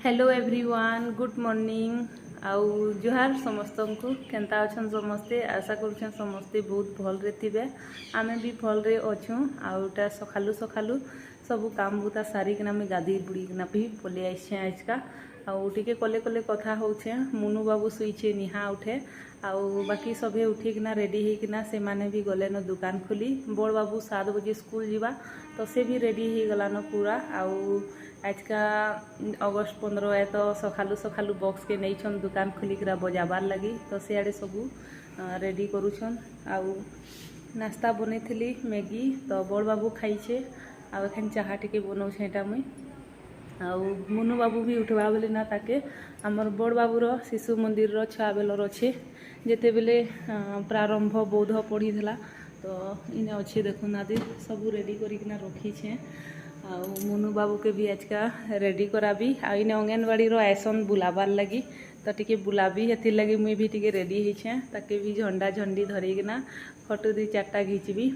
Hello everyone good morning आउ जुहार समस्त को केंता अछन समस्ते आशा करुछन समस्ते बहुत भल रे थिबे आमे भी भल रे अछु आउटा सखालु सखालु सब काम बुता सारी किना मैं गाधी बुड़ी किना भी पले आइछे आजका आउ टिके कले कले कथा होछे मुनु बाबू सुइछे निहा उठे आउ बाकी सभे उठिकिना रेडी होकिना से माने भी गले न दुकान खोली बड़ बाबू 7 बजे स्कूल जीवा तो से भी रेडी हो गलान पूरा आउ आज का अगस्त 15 है तो सखालु सखालु बॉक्स के नहीं छन दुकान खोलिकरा बजाबार लगी तो से आड़े सबू रेडी करूछन आउ नाश्ता बने थी मैगी तो बड़ बाबू खाइछे आउ एखन चाहा टिके बनाऊछे एटा मुई आउ मुनु बाबू भी उठवा बेले ना ताके आमर बड़ बाबूर शिशु मंदिर छुआ बेलर अच्छे जिते बेले प्रारंभ बौद्ध पढ़ी तो इने अच्छे देखुन आदि सब रेडी करिकना रखीछे आउ मुनु बाबू के भी आज का रेडी कराबी आ इने अंगनवाड़ी आयसन बुलाबार लगी तो टिके बुलाबी हेति लगी मुई भी टिके रेडी होइछे ताके भी झंडा झंडी धरिकना फोटो 2-4टा घिचबी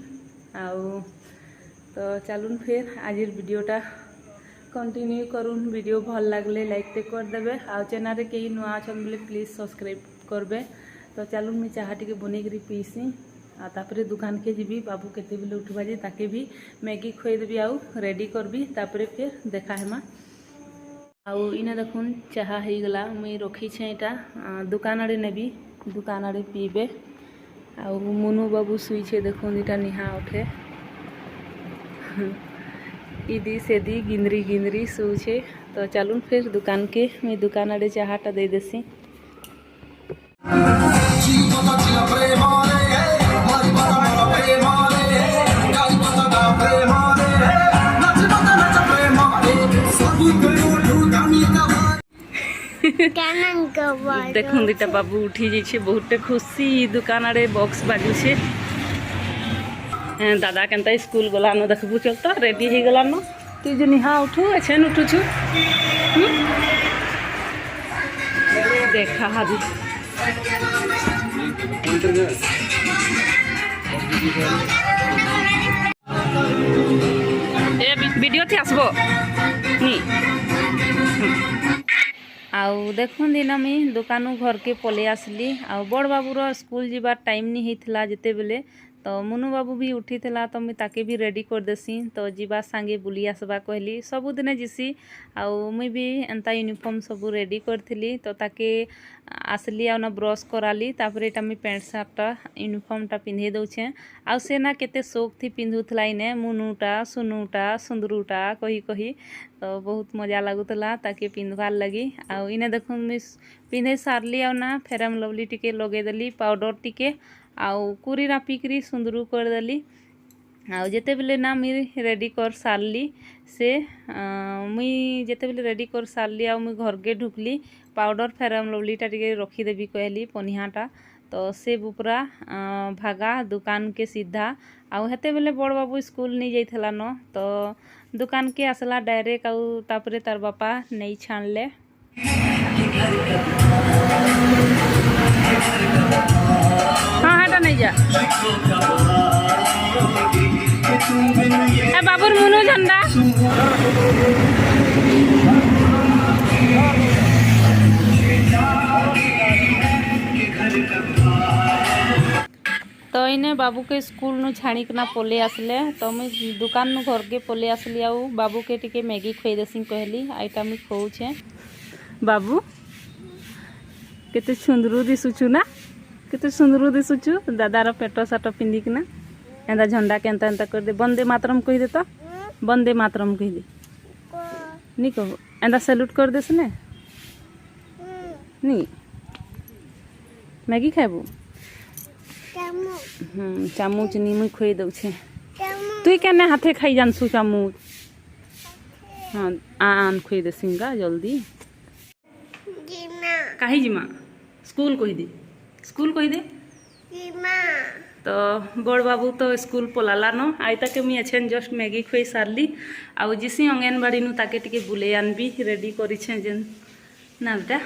आउ तो चलून फिर आज वीडियोटा कंटिन्यू करूँ वीडियो भल लगले लाइक टे कर देबे आ चैनल रे कई नुआ अछन बोले प्लीज सब्सक्राइब करबे तो चलून मैं चाहा टिके बनेकरी पीसी आ तापरे दुकान के जीबी बाबू केते बेले उठवा जे ताके भी मैगी खोई देबी आउ रेडी करबी तापरे फिर देखा हेमा आउ इना देखुन चाहा हे गला मैं रखी छे एटा दुकान आड़े नेबी दुकान आड़े पीबे आउ मुनु बाबू सुई छे देखुन इटा निहा उठे इदी सेदी गिंदरी गिंदरी सुछे तो चलून फिर दुकान के मैं दुकान आड़े चाहाटा दे देसी देखुन दुटा बाबू उठी जाइए बहुत खुशी दुकान आड़े बॉक्स बाजुछे दादा केनता स्कूल गलान देखबू चल तो रेडी हो गलान तु जो निहा उठू एछेन उठुछु देखा हादी ए वीडियो थी आसबो नी आउ देखुन दिन मुई दुकान घर के पले आसली आउ बड़ बाबूर स्कूल जीवार टाइम नहीं होता जिते बेले तो मुनु बाबू भी उठी थिला तो मुई ताके भी रेडी कर देसी तो जीवा सांगे बुली आसबा कहली सबुदिने जिसी आउ मुई भी एंता यूनिफॉर्म सब रेडी करथिली तो ताके आसली आ ब्रश कराली तापर एटा मुई पैंट सार्टटा यूनिफॉर्मटा पिंधे दउछे आउ से ना केते शौक थी पिंधुथला इने मुनुटा सुनुटा सुंदरूटा कही कही तो बहुत मजा लगुतला ताके पिंधवार लगी आउ इने देखुन मुई पिंधे सारली आ ना फेरम लवली टिके लगे देली पाउडर टिके आउ कुरी रापिकरी सुंदरू कर देली आउ जेते बेले ना मुई रेडी कर सारली से मुई जेते बेले रेडी कर सारली आउ मुई घर के ढुकली पाउडर फेरम लवलीटा टिके रखीदेवी कहली पनिहाटा तो से बुपरा भागा दुकान के सीधा आउ हेते बेले बड़ बाबू स्कूल नहीं जाइथला न तो दुकान के आसला डायरेक्ट आउ तापरे तार बापा नहीं छाणले हाँ हेटा नहीं जा ए बाबूर मुनु झंडा तो इने बाबू के स्कूल नु छाणीकना पले आसले तो मुई दुकान नु घर के पले आसली आउ बाबू के टिके मैगी खोई देसी कहली आइटा मुई खोउछे बाबू केते सुंदरू दिसुछु ना केते सुंदरू दिसुछु दादार पेट साट पिंधिकना एंदा झंडा के एंता कर दे वंदे मातरम कहि दे तो वंदे मातरम कहि दे नी कहो एंदा सैल्यूट कर देस ने नी मैगी खाबू चामच नी मुई खोई दउछे तुई केने हाथे खाई जानसु चामच हाँ आन खोई दे सिंगा जल्दी कही जिमा स्कूल कही दे स्कूल कही दे तो बड़ बाबू तो स्कूल पलाला न आई ताके मुई एछेन जस्ट मैगी खोई सारली आउ जिसी अंगनवाड़ी नु ताके टिके बुले आनबी रेडी करिछे जेन ना बेटा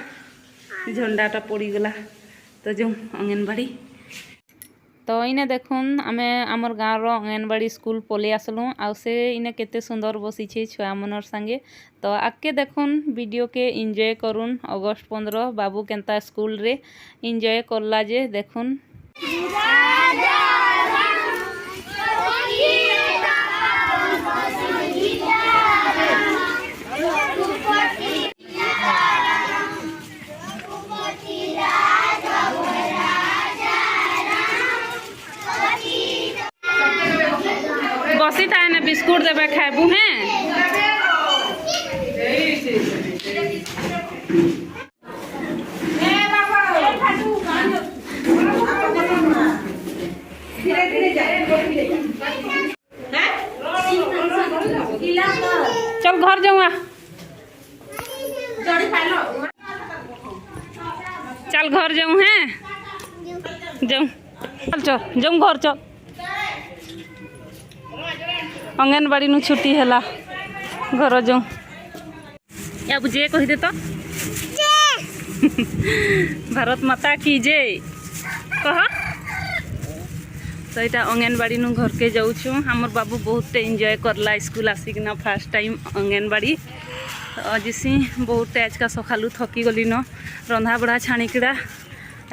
झंडाटा पड़ी गला तो जो अंगनवाड़ी तो इने देखुन आमे आमर गाँव अंगनवाड़ी स्कूल पले आसलु आउ से इने केते सुंदर बसी छे छुआ मनर संगे। तो आके देखुन वीडियो के एंजॉय करुन। अगस्त 15 बाबू केंता स्कूल रे एंजॉय करला जे देखुन। बसी था ना बिस्कुट देवे खाबू हैं। चल घर जाऊँ चल घर जाऊँ हैं जाऊँ चल चल जाऊँ घर चल अंगनवाड़ी नु छुट्टी हैला घर जाऊँ या बुझे कही तो भारत माता की जय कह। तो यहाँ अंगनवाड़ी नु घर के जाऊँ हमर बाबू बहुत एंजॉय करला स्कूल आसिकना फास्ट टाइम अंगनवाड़ी। जिसी बहुत आज का सकालू थकी गली न रंधा बड़ा छाणीकिड़ा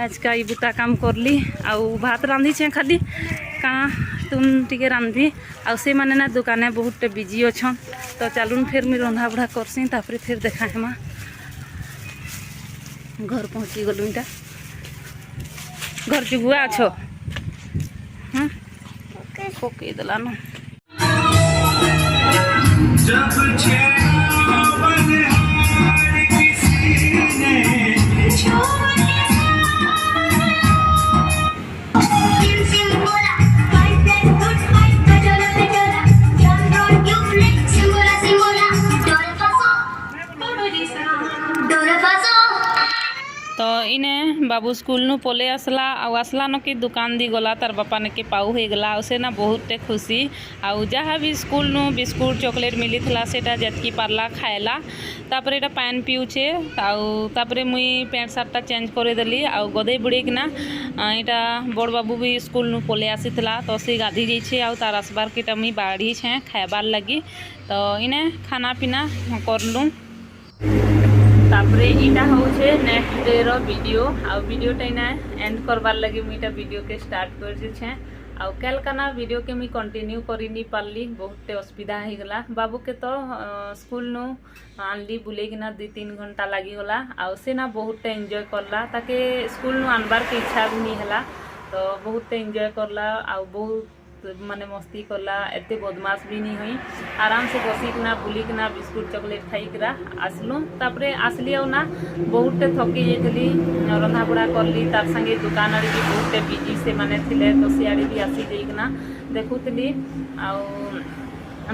आज का ई बुता काम करली आउ भात रांधी छे खाली कहाँ तुम टिके रांधी आउ से माने ना दुकाने बहुत बिजी अच्छन। तो चलून फिर मुझे रंधा बड़ा करसी तापर फिर देखा हेमा घर पहुँची गलु इटा घर चुगुआ अच्छ हाँ पकई देला न तो इने बाबू स्कूल नु पले आसला आसला न कि दुकान दी गला तार बापा ने के पाऊ हो गला उसे ना बहुत खुशी आउ जहाँ भी स्कूल नु बिस्कुट चॉकलेट मिली थला सेटा जतकी पारला खाएला तापर एटा पान पिउछे आउ तापर मुई पैंट शर्टटा चेंज करे देली आउ गदे बुड़े किना एटा बड़ बाबू भी स्कूल नु पले आसीथला तो से गाधी जाइछे आउ तार आसबार केटा मुई बाड़ी छे खाइबार लगी। तो इने खाना पीना करलु तापरे इटा होछे नेक्स्ट डे रो वीडियो आ वीडियो टाइना एंड करबार लगी मुई इटा वीडियो के स्टार्ट कर छे आउ कल काना वीडियो के मुई कंटिन्यू करि नी पारली बहुत असुविधा हो गला बाबू के तो स्कूल नु आनली बुले किना 2-3 घंटा लगी गला आउ से ना बहुत एंजॉय करला ताके स्कूल नु आनबार के इच्छा भी नहीं हला। तो बहुत एंजॉय करला आउ बहुत माने मस्ती करला एते बदमाश भी नहीं हुई आराम से बसिकना बुलिकना बिस्कुट चॉकलेट खाइकरा आसलु तापरे आसली ना बहुत थकी जाइली रंधा बड़ा करली तार संगे दुकान आड़ी भी बहुत बिजी से माने थिले तो सियाड़ी भी आसी जाइकना देखुली आउ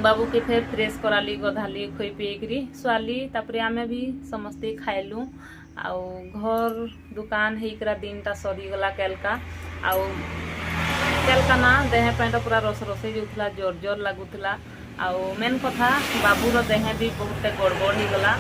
बाबू के फिर फ्रेश कराली गधाली खोई पीकरी सुआली तापरे आमे भी समस्ते खाइलु आउ घर दुकान हेकरा दिनटा सरीगला केलका आउ केलकाना देह पेंट पूरा रस रस जाऊला जोर जोर लगुला आउ मेन कथा बाबूर देह भी बहुत गड़बड़ हो गला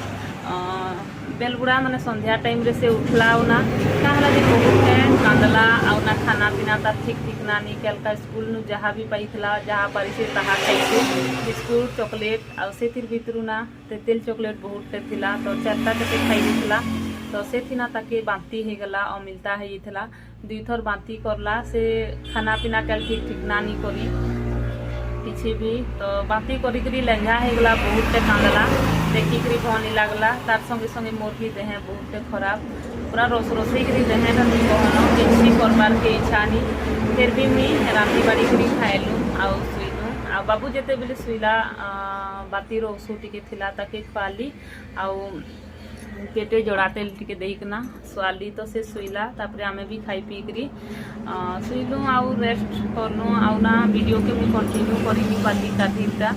बेलबुड़ा माने संध्या टाइम रे से उठला ना कहाँ बहुत कांदला आउ ना खाना पीना तार ठीक ठीक ना नहीं केलका स्कूल नु जहाँ भी पाइला जहाँ पारी से तहाँ खाइसे बिस्कुट चॉकलेट आउ से भितर ना तेल चॉकलेट बहुत थिला तो 4टा के खाई देला तो से थिना ताके बांती हो गला अमिलता होता 2 थर बांती करला से खाना पीना कल ठीक ठीक ना नहीं करी पीछे भी तो बांती करी लेंघा हो गला बहुत कांदला देखिक भनी लगला तार संगे संगे मोर भी देह बहुत खराब पूरा रस रसई देह कहन किसी करबार के इच्छा नहीं फिर भी मुई रांधी बाड़ी कर खाइलु आउ शुइलु आ बाबू जिते बेले शुइला बाती ଔଷଧ टिके थिला ताके खुआली आउ पेटे जोड़ा तेल टिके देना सुआली तो से शुइला तापर आमे भी खाई पी करी शुइलु आउ रेस्ट करलु आउ ना वीडियो के भी कंटिन्यू करी पाली काठीटा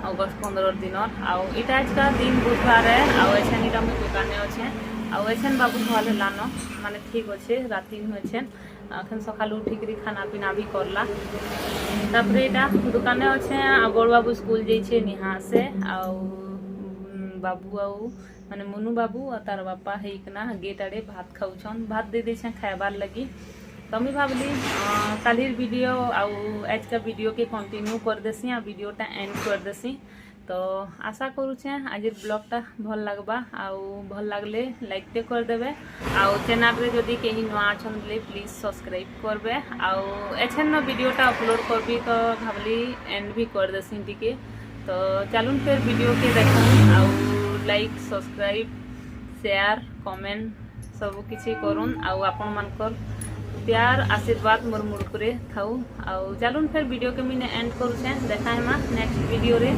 अगस्त 15 दिन आउ इटा आज का दिन बुधवार है आउ ऐसे इटा मुझे दुकाने अच्छे आउ ऐसे बाबू भल हेलान माने ठीक अच्छे राति अच्छे अखन सकाल उठिक खाना पीना भी करला तापर इटा दुकाने अच्छे बड़ बाबू स्कूल जाइए निहा से आउ बाबू आउ माने मुनु बाबू और तार बापा हेकना गेट आड़े भात खाऊन भात दे दे खाइबार लगी तो मुझे भावली काली वीडियो आज का वीडियो के कंटिन्यू कर देसी आ वीडियोटा एंड कर देसी। तो आशा करुचे आज ब्लॉगटा भल लगवा आउ भल लगले लाइक पे कर देबे आउ चैनल रे जदी केही नुआ अछन ले प्लीज सब्सक्राइब करबे आउ एछन वीडियोटा अपलोड करबी तो भावली एंड भी कर देसी टिके। तो चलून फिर वीडियो के देखूं आउ लाइक सब्सक्राइब शेयर कमेंट सब किसी करूँ आउ आपण मानकर प्यार आशीर्वाद मोर मुड़कुरे थाऊ आउ चलून फिर वीडियो के मैंने एंड करूँ देखा है नेक्स्ट वीडियो रे।